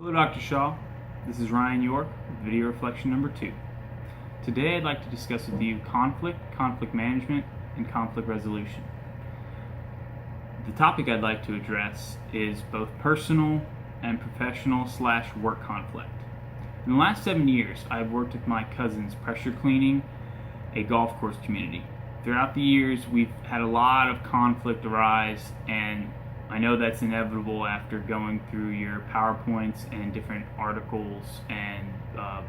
Hello Dr. Shaw, this is Ryan York with video reflection number 2. Today I'd like to discuss with you conflict management, and conflict resolution. The topic I'd like to address is both personal and professional / work conflict. In the last 7 years, I've worked with my cousins pressure cleaning a golf course community. Throughout the years, we've had a lot of conflict arise, and I know that's inevitable after going through your PowerPoints and different articles and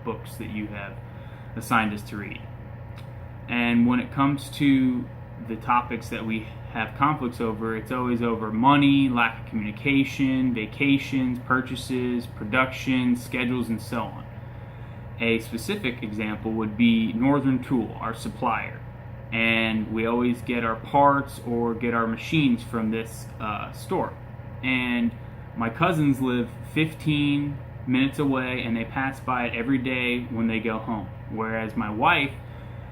books that you have assigned us to read. And when it comes to the topics that we have conflicts over, it's always over money, lack of communication, vacations, purchases, production, schedules, and so on. A specific example would be Northern Tool, our supplier. And we always get our parts or get our machines from this store. And my cousins live 15 minutes away, and they pass by it every day when they go home. Whereas my wife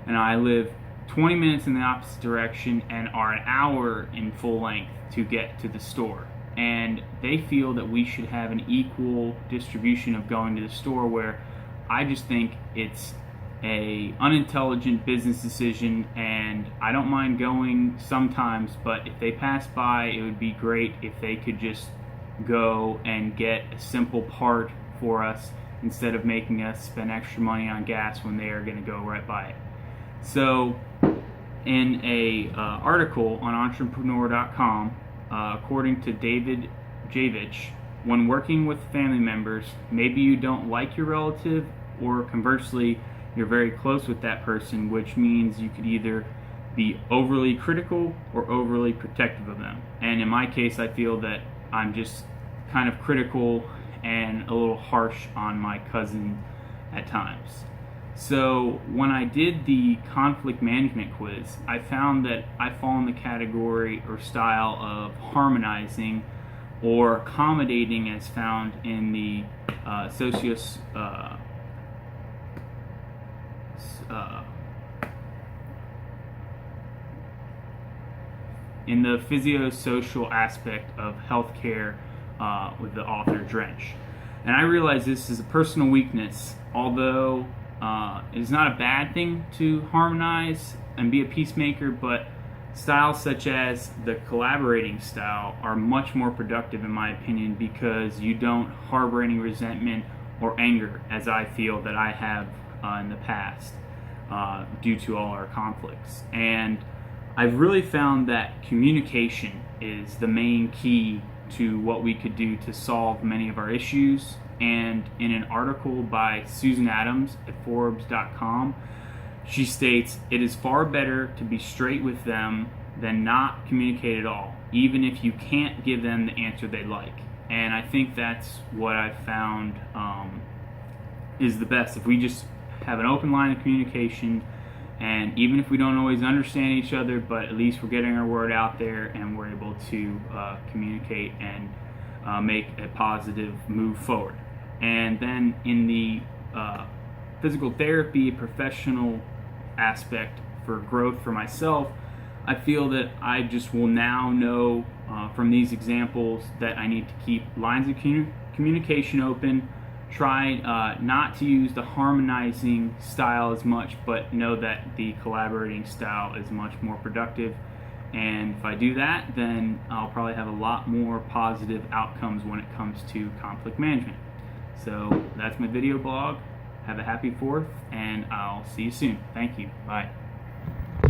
and I live 20 minutes in the opposite direction and are an hour in full length to get to the store. And they feel that we should have an equal distribution of going to the store, where I just think it's a unintelligent business decision, and I don't mind going sometimes, but if they pass by, it would be great if they could just go and get a simple part for us instead of making us spend extra money on gas when they are going to go right by it. So in a article on entrepreneur.com, according to David Javich, when working with family members, maybe you don't like your relative, or conversely, you're very close with that person, which means you could either be overly critical or overly protective of them. And in my case, I feel that I'm just kind of critical and a little harsh on my cousin at times. So when I did the conflict management quiz, I found that I fall in the category or style of harmonizing or accommodating, as found in the in the physiosocial aspect of healthcare with the author Drench. And I realize this is a personal weakness, although it is not a bad thing to harmonize and be a peacemaker, but styles such as the collaborating style are much more productive in my opinion, because you don't harbor any resentment or anger, as I feel that I have in the past due to all our conflicts. And I've really found that communication is the main key to what we could do to solve many of our issues. And in an article by Susan Adams at Forbes.com, she states, "It is far better to be straight with them than not communicate at all, even if you can't give them the answer they like." And I think that's what I've found is the best. If we just have an open line of communication, and even if we don't always understand each other, but at least we're getting our word out there and we're able to communicate and make a positive move forward. And then in the physical therapy professional aspect for growth for myself, I feel that I just will now know from these examples that I need to keep lines of communication open, try not to use the harmonizing style as much, but know that the collaborating style is much more productive. And if I do that, then I'll probably have a lot more positive outcomes when it comes to conflict management. So that's my video blog. Have a happy 4th, and I'll see you soon. Thank you. Bye.